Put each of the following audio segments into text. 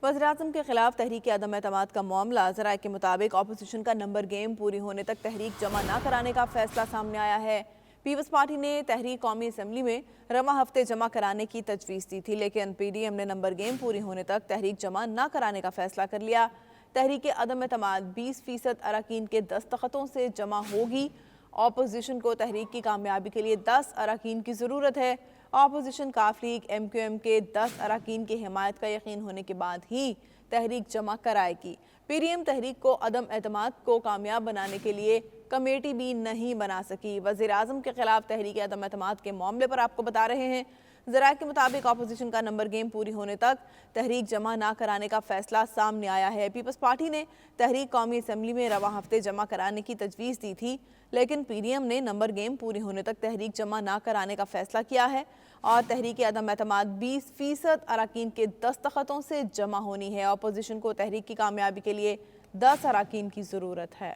وزیراعظم کے خلاف تحریک عدم اعتماد کا معاملہ، ذرائع کے مطابق اپوزیشن کا نمبر گیم پوری ہونے تک تحریک جمع نہ کرانے کا فیصلہ سامنے آیا ہے۔ پیپلز پارٹی نے تحریک قومی اسمبلی میں رواں ہفتے جمع کرانے کی تجویز دی تھی، لیکن پی ڈی ایم نے نمبر گیم پوری ہونے تک تحریک جمع نہ کرانے کا فیصلہ کر لیا۔ تحریک عدم اعتماد 20% اراکین کے دستخطوں سے جمع ہوگی۔ اپوزیشن کو تحریک کی کامیابی کے لیے 10 اراکین کی ضرورت ہے۔ اپوزیشن کاف لیگ ایم کیو ایم کے 10 اراکین کی حمایت کا یقین ہونے کے بعد ہی تحریک جمع کرائے گی۔ پی ڈی ایم تحریک کو عدم اعتماد کو کامیاب بنانے کے لیے کمیٹی بھی نہیں بنا سکی۔ وزیراعظم کے خلاف تحریک عدم اعتماد کے معاملے پر آپ کو بتا رہے ہیں، ذرائع کے مطابق اپوزیشن کا نمبر گیم پوری ہونے تک تحریک جمع نہ کرانے کا فیصلہ سامنے آیا ہے۔ پیپلز پارٹی نے تحریک قومی اسمبلی میں رواں ہفتے جمع کرانے کی تجویز دی تھی، لیکن پی ڈی ایم نے نمبر گیم پوری ہونے تک تحریک جمع نہ کرانے کا فیصلہ کیا ہے اور تحریک عدم اعتماد 20% اراکین کے دستخطوں سے جمع ہونی ہے۔ اپوزیشن کو تحریک کی کامیابی کے لیے 10 اراکین کی ضرورت ہے۔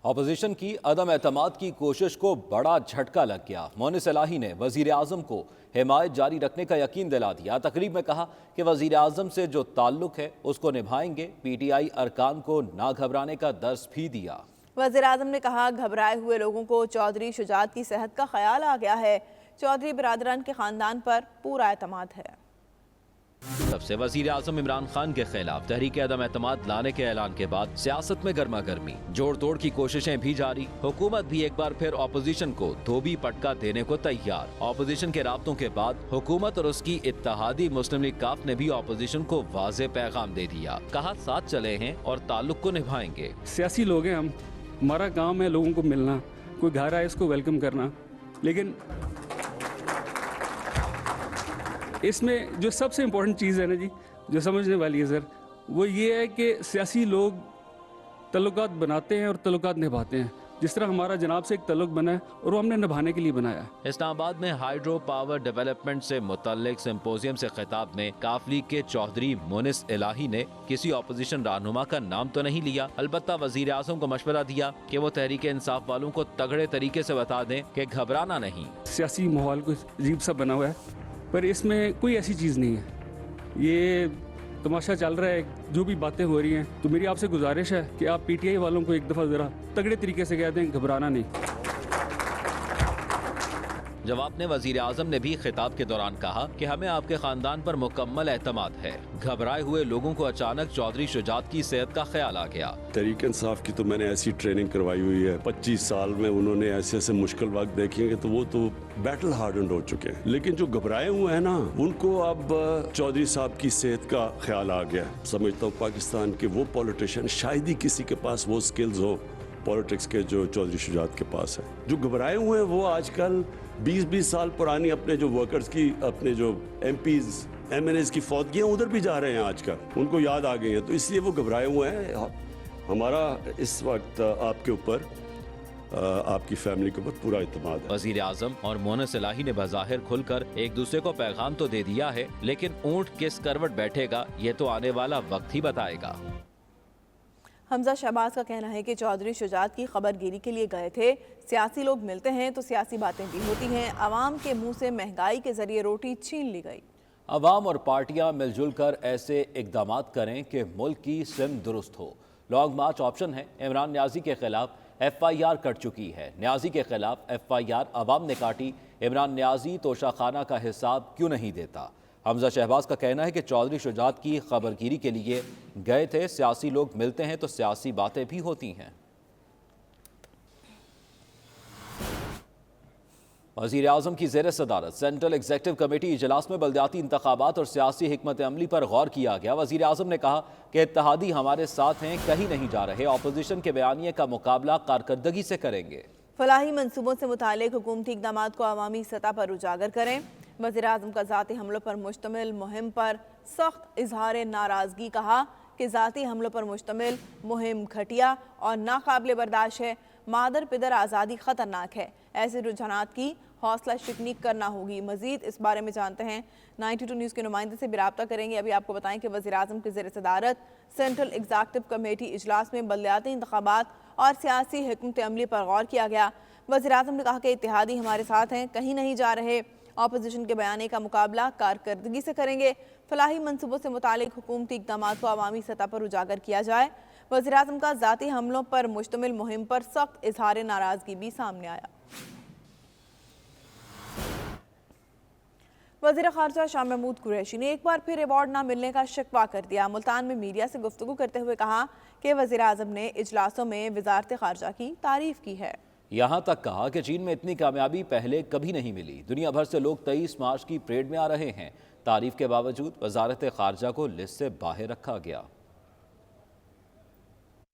اپوزیشن کی عدم اعتماد کی کوشش کو بڑا جھٹکا لگ گیا۔ مونس الہی نے وزیر اعظم کو حمایت جاری رکھنے کا یقین دلا دیا۔ تقریب میں کہا کہ وزیر اعظم سے جو تعلق ہے اس کو نبھائیں گے۔ پی ٹی آئی ارکان کو نہ گھبرانے کا درس بھی دیا۔ وزیر اعظم نے کہا، گھبرائے ہوئے لوگوں کو چودھری شجاعت کی صحت کا خیال آ گیا ہے۔ چودھری برادران کے خاندان پر پورا اعتماد ہے۔ تب سے وزیر اعظم عمران خان کے خلاف تحریک عدم اعتماد لانے کے اعلان کے بعد سیاست میں گرما گرمی، جوڑ توڑ کی کوششیں بھی جاری۔ حکومت بھی ایک بار پھر اپوزیشن کو دھوبی پٹکا دینے کو تیار۔ اپوزیشن کے رابطوں کے بعد حکومت اور اس کی اتحادی مسلم لیگ کاف نے بھی اپوزیشن کو واضح پیغام دے دیا۔ کہا ساتھ چلے ہیں اور تعلق کو نبھائیں گے۔ سیاسی لوگ ہیں ہم، ہمارا کام ہے لوگوں کو ملنا، کوئی گھر آئے اس کو ویلکم کرنا، لیکن اس میں جو سب سے امپورٹنٹ چیز ہے نا جی، جو سمجھنے والی ہے سر، وہ یہ ہے کہ سیاسی لوگ تعلقات بناتے ہیں اور تعلقات نبھاتے ہیں۔ جس طرح ہمارا جناب سے ایک تعلق بنا ہے اور وہ ہم نے نبھانے کے لیے بنایا ہے۔ اسلام آباد میں ہائیڈرو پاور ڈیولپمنٹ سے متعلق سمپوزیم سے خطاب میں کاف لیگ کے چودھری مونس الہی نے کسی اپوزیشن رہنما کا نام تو نہیں لیا، البتہ وزیر اعظم کو مشورہ دیا کہ وہ تحریک انصاف والوں کو تگڑے طریقے سے بتا دیں کہ گھبرانا نہیں۔ سیاسی ماحول کچھ عجیب سا بنا ہوا ہے، پر اس میں کوئی ایسی چیز نہیں ہے۔ یہ تماشا چل رہا ہے، جو بھی باتیں ہو رہی ہیں، تو میری آپ سے گزارش ہے کہ آپ پی ٹی آئی والوں کو ایک دفعہ ذرا تگڑے طریقے سے کہہ دیں گھبرانا نہیں۔ جواب میں وزیر اعظم نے بھی خطاب کے دوران کہا کہ ہمیں آپ کے خاندان پر مکمل اعتماد ہے۔ گھبرائے ہوئے لوگوں کو اچانک چودھری شجاعت کی صحت کا خیال آ گیا۔ تحریک انصاف کی تو میں نے ایسی ٹریننگ کروائی ہوئی ہے، 25 سال میں انہوں نے ایسے ایسے مشکل وقت دیکھیں گے، تو وہ تو بیٹل ہارڈنڈ ہو چکے ہیں، لیکن جو گھبرائے ہوئے ہیں نا، ان کو اب چودھری صاحب کی صحت کا خیال آ گیا۔ سمجھتا ہوں پاکستان کے وہ پولیٹیشین شاید ہی کسی کے پاس وہ سکلز ہو پولیٹکس کے جو چودھری شجاعت کے پاس ہے۔ جو گھبرائے ہوئے ہیں وہ آج کل 20 سال پرانی اپنے جو ورکرز کی، اپنے جو MPs MNAs کی فوتگیاں ادھر بھی جا رہے ہیں آج کل، ان کو یاد آ گئی ہیں، تو اس لیے وہ گھبرائے ہوئے ہیں۔ ہمارا اس وقت آپ کے اوپر، آپ کی فیملی کے اوپر پورا اعتماد ہے۔ وزیر اعظم اور مونس الہی نے بظاہر کھل کر ایک دوسرے کو پیغام تو دے دیا ہے، لیکن اونٹ کس کروٹ بیٹھے گا یہ تو آنے والا وقت ہی بتائے گا۔ حمزہ شہباز کا کہنا ہے کہ چودھری شجاعت کی خبر گیری کے لیے گئے تھے۔ سیاسی لوگ ملتے ہیں تو سیاسی باتیں بھی ہوتی ہیں۔ عوام کے منہ سے مہنگائی کے ذریعے روٹی چھین لی گئی۔ عوام اور پارٹیاں مل جل کر ایسے اقدامات کریں کہ ملک کی سمت درست ہو۔ لانگ مارچ آپشن ہے۔ عمران نیازی کے خلاف ایف آئی آر کٹ چکی ہے۔ نیازی کے خلاف ایف آئی آر عوام نے کاٹی۔ عمران نیازی توشہ خانہ کا حساب کیوں نہیں دیتا؟ حمزہ شہباز کا کہنا ہے کہ چودھری شجاعت کی خبرگیری کے لیے گئے تھے۔ سیاسی لوگ ملتے ہیں تو سیاسی باتیں بھی ہوتی ہیں۔ وزیر اعظم کی زیر صدارت سینٹرل ایگزیکٹو کمیٹی اجلاس میں بلدیاتی انتخابات اور سیاسی حکمت عملی پر غور کیا گیا۔ وزیر اعظم نے کہا کہ اتحادی ہمارے ساتھ ہیں، کہیں نہیں جا رہے۔ اپوزیشن کے بیانیے کا مقابلہ کارکردگی سے کریں گے۔ فلاحی منصوبوں سے متعلق حکومتی اقدامات کو عوامی سطح پر اجاگر کریں۔ وزیر اعظم کا ذاتی حملوں پر مشتمل مہم پر سخت اظہار ناراضگی۔ کہا کہ ذاتی حملوں پر مشتمل مہم گھٹیا اور ناقابل برداشت ہے۔ مادر پدر آزادی خطرناک ہے۔ ایسے رجحانات کی حوصلہ شکنی کرنا ہوگی۔ مزید اس بارے میں جانتے ہیں 92 نیوز کے نمائندے سے بھی رابطہ کریں گے۔ ابھی آپ کو بتائیں کہ وزیر اعظم کی زیر صدارت سینٹرل ایگزیکٹو کمیٹی اجلاس میں بلدیاتی انتخابات اور سیاسی حکمت عملی پر غور کیا گیا۔ وزیر اعظم نے کہا کہ اتحادی ہمارے ساتھ ہیں، کہیں نہیں جا رہے۔ اپوزیشن کے بیانیے کا مقابلہ کارکردگی سے کریں گے۔ فلاحی منصوبوں سے متعلق حکومتی اقدامات کو عوامی سطح پر اجاگر کیا جائے۔ وزیراعظم کا ذاتی حملوں پر مشتمل مہم پر سخت اظہار ناراضگی بھی سامنے آیا۔ وزیر خارجہ شاہ محمود قریشی نے ایک بار پھر ایوارڈ نہ ملنے کا شکوہ کر دیا۔ ملتان میں میڈیا سے گفتگو کرتے ہوئے کہا کہ وزیراعظم نے اجلاسوں میں وزارت خارجہ کی تعریف کی ہے۔ یہاں تک کہا کہ چین میں اتنی کامیابی پہلے کبھی نہیں ملی۔ دنیا بھر سے لوگ 23 مارچ کی پریڈ میں آ رہے ہیں۔ تعریف کے باوجود وزارت خارجہ کو لسٹ سے باہر رکھا گیا۔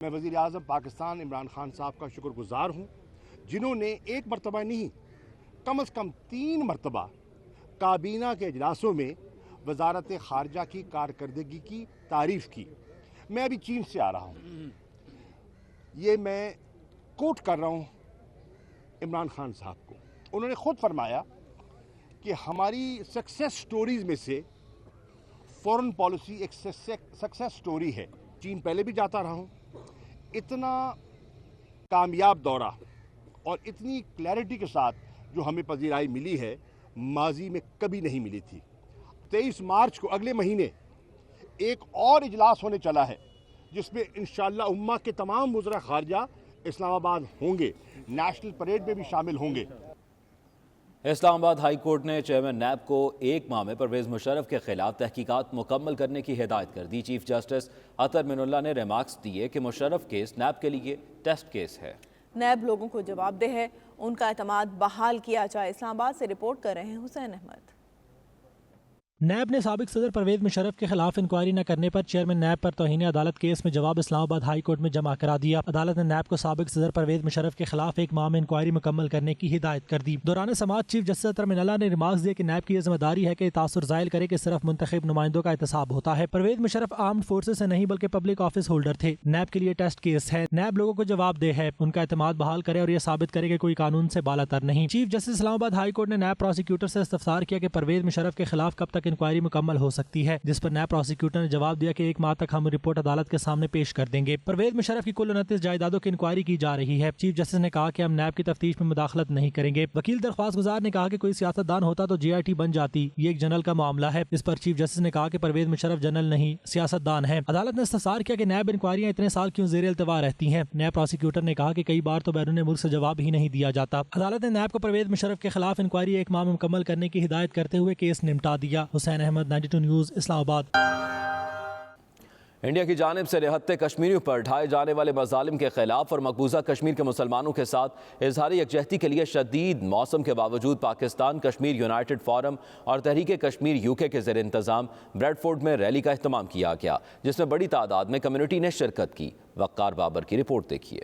میں وزیر اعظم پاکستان عمران خان صاحب کا شکر گزار ہوں، جنہوں نے ایک مرتبہ نہیں، کم از کم 3 مرتبہ کابینہ کے اجلاسوں میں وزارت خارجہ کی کارکردگی کی تعریف کی۔ میں ابھی چین سے آ رہا ہوں، یہ میں کوٹ کر رہا ہوں عمران خان صاحب کو۔ انہوں نے خود فرمایا کہ ہماری سکسیس سٹوریز میں سے فورن پالیسی ایک سکسیس سٹوری ہے۔ چین پہلے بھی جاتا رہا ہوں، اتنا کامیاب دورہ اور اتنی کلیئرٹی کے ساتھ جو ہمیں پذیرائی ملی ہے ماضی میں کبھی نہیں ملی تھی۔ 23 مارچ کو اگلے مہینے ایک اور اجلاس ہونے چلا ہے جس میں انشاءاللہ امہ کے تمام وزراء خارجہ اسلام آباد ہوں گے، نیشنل پریڈ میں بھی شامل ہوں گے۔ اسلام آباد ہائی کورٹ نے چیئرمین نیب کو 1 ماہ میں پرویز مشرف کے خلاف تحقیقات مکمل کرنے کی ہدایت کر دی۔ چیف جسٹس عطر من اللہ نے ریمارکس دیے کہ مشرف کیس نیب کے لیے ٹیسٹ کیس ہے۔ نیب لوگوں کو جواب دہ ہے، ان کا اعتماد بحال کیا جائے۔ اسلام آباد سے رپورٹ کر رہے ہیں حسین احمد۔ نیب نے سابق صدر پرویز مشرف کے خلاف انکوائری نہ کرنے پر چیئرمین نیب پر توہین عدالت کیس میں جواب اسلام آباد ہائی کورٹ میں جمع کرا دیا۔ عدالت نے نیب کو سابق صدر پرویز مشرف کے خلاف 1 ماہ میں انکوائری مکمل کرنے کی ہدایت کر دی۔ دوران سماعت چیف جسٹس عطر من اللہ نے ریمارکس دیے کہ نیب کی یہ ذمہ داری ہے کہ تاثر ظاہر کرے کہ صرف منتخب نمائندوں کا احتساب ہوتا ہے۔ پرویز مشرف آرمڈ فورسز سے نہیں بلکہ پبلک آفس ہولڈر تھے۔ نیب کے لیے ٹیسٹ کیس ہے۔ نیب لوگوں کو جواب دہ ہے، ان کا اعتماد بحال کرے اور یہ ثابت کرے کہ کوئی قانون سے بالا تر نہیں۔ چیف جسٹس اسلام آباد ہائی کورٹ نے نیب پروسیکیوٹر سے استفسار کیا کہ پرویز مشرف کے خلاف کب تک انکوائری مکمل ہو سکتی ہے، جس پر نیب پروسیکیوٹر نے جواب دیا کہ 1 ماہ تک ہم رپورٹ عدالت کے سامنے پیش کر دیں گے۔ پرویز مشرف کی کل 29 جائیدادوں کی انکوائری کی جا رہی ہے۔ چیف جسٹس نے کہا کہ ہم نیب کی تفتیش میں مداخلت نہیں کریں گے۔ وکیل درخواست گزار نے کہا کہ کوئی سیاست دان ہوتا تو GIT بن جاتی، یہ ایک جنرل کا معاملہ ہے۔ اس پر چیف جسٹس نے کہا کہ پرویز مشرف جنرل نہیں، سیاست دان ہے۔ عدالت نے استفسار کیا کہ نیب انکوائریاں اتنے سال کیوں زیر التوا رہتی ہیں۔ نیب پروسیکیوٹر نے کہا کہ کئی بار تو بیرون ملک سے جواب ہی نہیں دیا جاتا۔ عدالت نے نیب کو پرویز مشرف کے خلاف انکوائری 1 ماہ میں مکمل کرنے کی ہدایت کرتے ہوئے کیس نمٹا دیا۔ حسین احمد، 92 نیوز، اسلام آباد۔ انڈیا کی جانب سے رہتے کشمیریوں پر ڈھائے جانے والے مظالم کے خلاف اور مقبوضہ کشمیر کے مسلمانوں کے ساتھ اظہار یکجہتی کے لیے شدید موسم کے باوجود پاکستان کشمیر یونائٹڈ فورم اور تحریک کشمیر UK کے زیر انتظام بریڈ فورڈ میں ریلی کا اہتمام کیا گیا، جس میں بڑی تعداد میں کمیونٹی نے شرکت کی۔ وقار بابر کی رپورٹ دیکھیے۔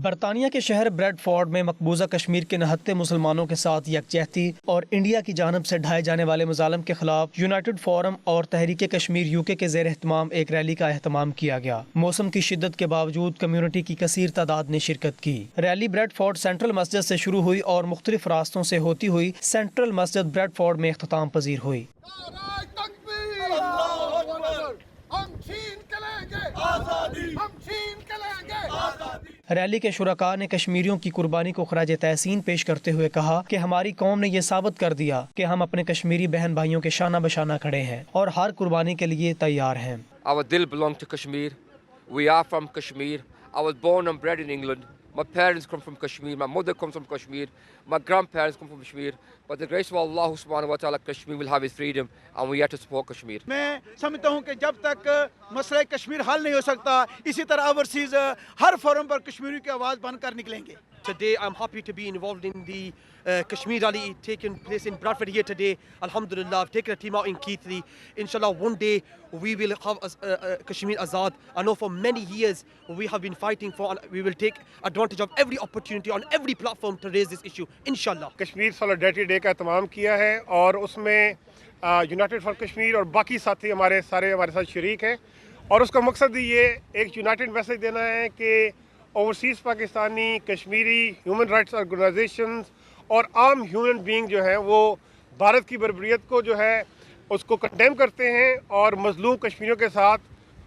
برطانیہ کے شہر بریڈ فورڈ میں مقبوضہ کشمیر کے نہتے مسلمانوں کے ساتھ یکجہتی اور انڈیا کی جانب سے ڈھائے جانے والے مظالم کے خلاف یونائٹڈ فورم اور تحریک کشمیر UK کے زیر اہتمام ایک ریلی کا اہتمام کیا گیا۔ موسم کی شدت کے باوجود کمیونٹی کی کثیر تعداد نے شرکت کی۔ ریلی بریڈ فورڈ سینٹرل مسجد سے شروع ہوئی اور مختلف راستوں سے ہوتی ہوئی سینٹرل مسجد بریڈ فورڈ میں اختتام پذیر ہوئی۔ ریلی کے شرکاء نے کشمیریوں کی قربانی کو خراج تحسین پیش کرتے ہوئے کہا کہ ہماری قوم نے یہ ثابت کر دیا کہ ہم اپنے کشمیری بہن بھائیوں کے شانہ بشانہ کھڑے ہیں اور ہر قربانی کے لیے تیار ہیں۔ Our dil belong to Kashmir. We are from Kashmir. I was born and bred in England. My parents come from Kashmir. My mother comes from Kashmir. My grandparents come from Kashmir. But the grace of Allah subhanahu wa ta'ala, Kashmir will have its freedom and we have to support Kashmir. میں سمجھتا ہوں کہ جب تک مسئلہ کشمیر حل نہیں ہو سکتا، اسی طرح اوورسیز ہر فورم پر کشمیری کی آواز بن کر نکلیں گے۔ Today I'm happy to be involved in the Kashmir rally taking place in Bradford here today. Alhamdulillah, I've taken a team out in Keithley. Inshallah, one day we will have Kashmir Azad. I know for many years we have been fighting for, and we will take advantage of every opportunity on every platform to raise this issue. Inshallah. Kashmir solidarity day کا اہتمام کیا ہے اور اس میں United for Kashmir اور باقی ساتھی ہمارے ساتھ شریک ہیں، اور اس کا مقصد یہ ایک یونائٹڈ میسج دینا ہے کہ overseas Pakistani Kashmiri human rights organizations اور عام ہیومن بینگ جو ہیں وہ بھارت کی بربریت کو جو ہے اس کو کنڈیم کرتے ہیں اور مظلوم کشمیریوں کے ساتھ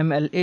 MLA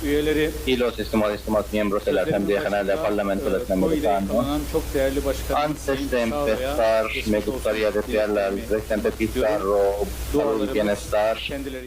y los estimados miembros de la Asamblea General del Parlamento Latinoamericano. Antes de empezar, me gustaría desearle al presidente Pizarro salud y bienestar.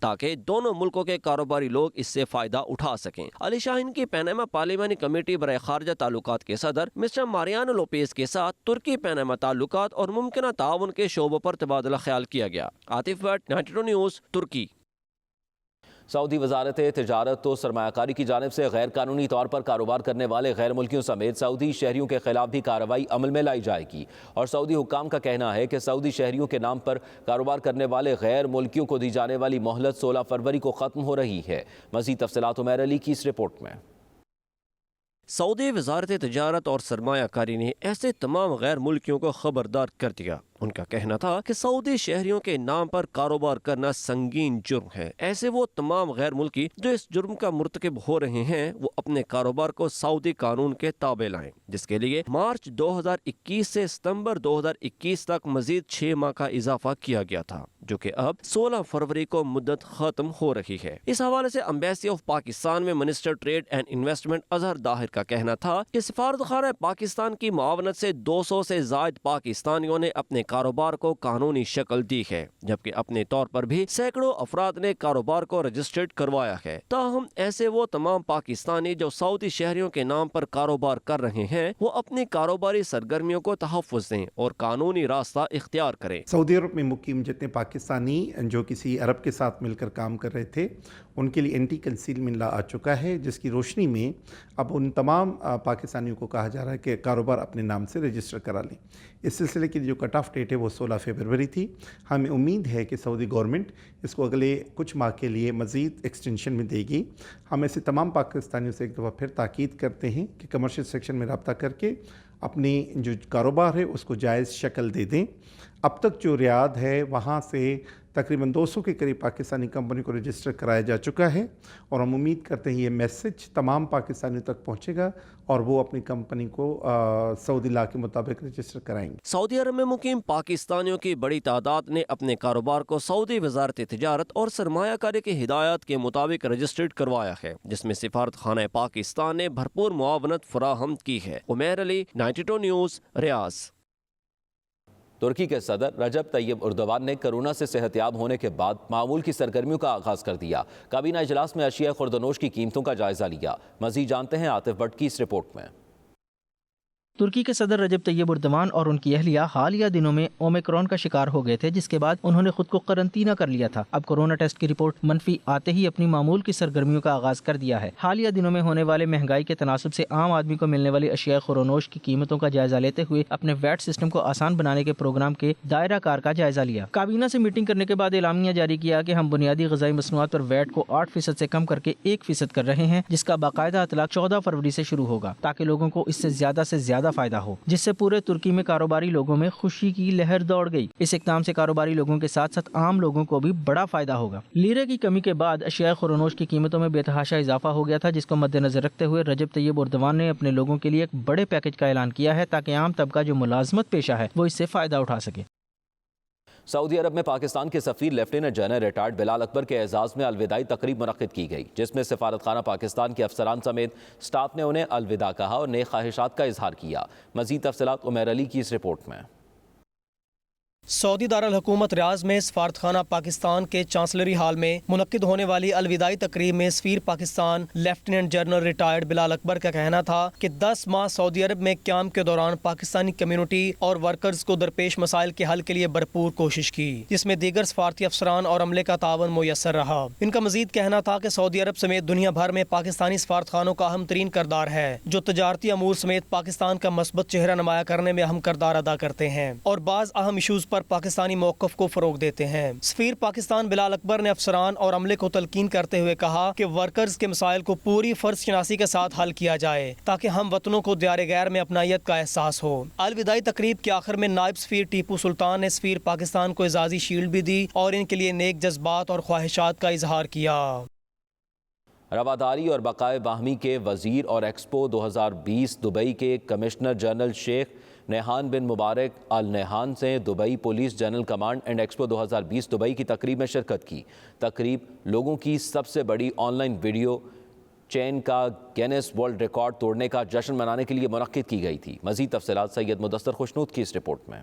تاکہ دونوں ملکوں کے کاروباری لوگ اس سے فائدہ اٹھا سکیں۔ علی شاہین کی پیناما پارلیمانی کمیٹی برائے خارجہ تعلقات کے صدر مسٹر ماریانو لوپیز کے ساتھ ترکی پیناما تعلقات اور ممکنہ تعاون کے شعبوں پر تبادلہ خیال کیا گیا۔ عاطف بٹ، 92 نیوز، ترکی۔ سعودی وزارت تجارت و سرمایہ کاری کی جانب سے غیر قانونی طور پر کاروبار کرنے والے غیر ملکیوں سمیت سعودی شہریوں کے خلاف بھی کارروائی عمل میں لائی جائے گی، اور سعودی حکام کا کہنا ہے کہ سعودی شہریوں کے نام پر کاروبار کرنے والے غیر ملکیوں کو دی جانے والی مہلت 16 فروری کو ختم ہو رہی ہے۔ مزید تفصیلات عمیر علی کی اس رپورٹ میں۔ سعودی وزارت تجارت اور سرمایہ کاری نے ایسے تمام غیر ملکیوں کو خبردار کر دیا۔ ان کا کہنا تھا کہ سعودی شہریوں کے نام پر کاروبار کرنا سنگین جرم ہے۔ ایسے وہ تمام غیر ملکی جو اس جرم کا مرتکب ہو رہے ہیں وہ اپنے کاروبار کو سعودی قانون کے تابع لائیں، جس کے لیے مارچ 2021 سے ستمبر 2021 تک مزید 6 ماہ کا اضافہ کیا گیا تھا، جو کہ اب 16 فروری کو مدت ختم ہو رہی ہے۔ اس حوالے سے ایمبیسی آف پاکستان میں minister trade and investment Azhar Dahar کا کہنا تھا کہ سفارت خانہ پاکستان کی معاونت سے 200 سے زائد پاکستانیوں نے اپنے کاروبار کو قانونی شکل دی ہے، جبکہ اپنے طور پر بھی سینکڑوں افراد نے کاروبار کو رجسٹرڈ کروایا ہے۔ تاہم ایسے وہ تمام پاکستانی جو سعودی شہریوں کے نام پر کاروبار کر رہے ہیں وہ اپنی کاروباری سرگرمیوں کو تحفظ دیں اور قانونی راستہ اختیار کریں۔ سعودی عرب میں مقیم جتنے پاکستانی جو کسی عرب کے ساتھ مل کر کام کر رہے تھے ان کے لیے اینٹی کنسیلمنٹ لا آ چکا ہے، جس کی روشنی میں اب ان تمام پاکستانیوں کو کہا جا رہا ہے کہ کاروبار اپنے نام سے رجسٹر کرا لیں۔ اس سلسلے کی جو کٹ آف ڈیٹ ہے وہ 16 فروری تھی۔ ہمیں امید ہے کہ سعودی گورنمنٹ اس کو اگلے کچھ ماہ کے لیے مزید ایکسٹینشن میں دے گی۔ ہم ایسے تمام پاکستانیوں سے ایک دفعہ پھر تاکید کرتے ہیں کہ کمرشل سیکشن میں رابطہ کر کے اپنی جو کاروبار ہے اس کو جائز شکل دے دیں۔ اب تک جو ریاض ہے وہاں سے تقریباً 200 کے قریب پاکستانی کمپنی کو رجسٹر کرایا جا چکا ہے، اور ہم امید کرتے ہیں یہ میسج تمام پاکستانیوں تک پہنچے گا اور وہ اپنی کمپنی کو سعودی لا کے مطابق رجسٹر کرائیں گے۔ سعودی عرب میں مقیم پاکستانیوں کی بڑی تعداد نے اپنے کاروبار کو سعودی وزارت تجارت اور سرمایہ کاری کی ہدایات کے مطابق رجسٹرڈ کروایا ہے، جس میں سفارت خانہ پاکستان نے بھرپور معاونت فراہم کی ہے۔ عمیر علی، 92 نیوز، ریاض۔ ترکی کے صدر رجب طیب اردوان نے کرونا سے صحت یاب ہونے کے بعد معمول کی سرگرمیوں کا آغاز کر دیا۔ کابینہ اجلاس میں اشیاء خوردونوش کی قیمتوں کا جائزہ لیا۔ مزید جانتے ہیں عاطف بٹ کی اس رپورٹ میں۔ ترکی کے صدر رجب طیب اردوان اور ان کی اہلیہ حالیہ دنوں میں اومیکرون کا شکار ہو گئے تھے، جس کے بعد انہوں نے خود کو قرنطینہ کر لیا تھا۔ اب کورونا ٹیسٹ کی رپورٹ منفی آتے ہی اپنی معمول کی سرگرمیوں کا آغاز کر دیا ہے۔ حالیہ دنوں میں ہونے والے مہنگائی کے تناسب سے عام آدمی کو ملنے والی اشیاء خوردونوش کی قیمتوں کا جائزہ لیتے ہوئے اپنے ویٹ سسٹم کو آسان بنانے کے پروگرام کے دائرہ کار کا جائزہ لیا۔ کابینہ سے میٹنگ کرنے کے بعد اعلامیہ جاری کیا کہ ہم بنیادی غذائی مصنوعات پر ویٹ کو 8% سے کم کر کے 1% کر رہے ہیں، جس کا باقاعدہ اطلاق 14 فروری سے شروع ہوگا، تاکہ لوگوں کو اس سے زیادہ فائدہ ہو، جس سے پورے ترکی میں کاروباری لوگوں میں خوشی کی لہر دوڑ گئی۔ اس اقدام سے کاروباری لوگوں کے ساتھ ساتھ عام لوگوں کو بھی بڑا فائدہ ہوگا۔ لیرے کی کمی کے بعد اشیاء خوردونوش کی قیمتوں میں بے تحاشا اضافہ ہو گیا تھا، جس کو مد نظر رکھتے ہوئے رجب طیب اردوان نے اپنے لوگوں کے لیے ایک بڑے پیکج کا اعلان کیا ہے، تاکہ عام طبقہ جو ملازمت پیشہ ہے وہ اس سے فائدہ اٹھا سکے۔ سعودی عرب میں پاکستان کے سفیر لیفٹیننٹ جنرل ریٹائرڈ بلال اکبر کے اعزاز میں الوداعی تقریب منعقد کی گئی، جس میں سفارت خانہ پاکستان کے افسران سمیت سٹاف نے انہیں الوداع کہا اور نیک خواہشات کا اظہار کیا۔ مزید تفصیلات عمیر علی کی اس رپورٹ میں۔ سعودی دارالحکومت ریاض میں سفارت خانہ پاکستان کے چانسلری ہال میں منعقد ہونے والی الوداعی تقریب میں سفیر پاکستان لیفٹیننٹ جنرل ریٹائرڈ بلال اکبر کا کہنا تھا کہ 10 ماہ سعودی عرب میں قیام کے دوران پاکستانی کمیونٹی اور ورکرز کو درپیش مسائل کے حل کے لیے بھرپور کوشش کی، جس میں دیگر سفارتی افسران اور عملے کا تعاون میسر رہا۔ ان کا مزید کہنا تھا کہ سعودی عرب سمیت دنیا بھر میں پاکستانی سفارت خانوں کا اہم ترین کردار ہے، جو تجارتی امور سمیت پاکستان کا مثبت چہرہ نمایاں کرنے میں اہم کردار ادا کرتے ہیں اور بعض اہم ایشوز پر پاکستانی موقف کو فروغ دیتے ہیں۔ سفیر پاکستان بلال اکبر نے افسران اور عملے کو تلقین کرتے ہوئے کہا کہ ورکرز کے مسائل کو پوری فرض شناسی کے ساتھ حل کیا جائے، تاکہ ہم وطنوں کو دیار غیر میں اپنائیت کا احساس ہو۔ الوداعی تقریب کے آخر میں نائب سفیر ٹیپو سلطان نے سفیر پاکستان کو اعزازی شیلڈ بھی دی اور ان کے لیے نیک جذبات اور خواہشات کا اظہار کیا۔ رواداری اور بقائے باہمی کے وزیر اور ایکسپو 2020 دبئی کے کمشنر جنرل شیخ نیحان بن مبارک آل نیحان سے Dubai police general command and expo 2020 Dubai کی تقریب میں شرکت کی۔ تقریب لوگوں کی سب سے بڑی آن لائن ویڈیو چین کا گینیس ورلڈ ریکارڈ توڑنے کا جشن منانے کے لیے منعقد کی گئی تھی۔ مزید تفصیلات سید مدثر خوشنود کی اس رپورٹ میں۔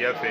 PFA,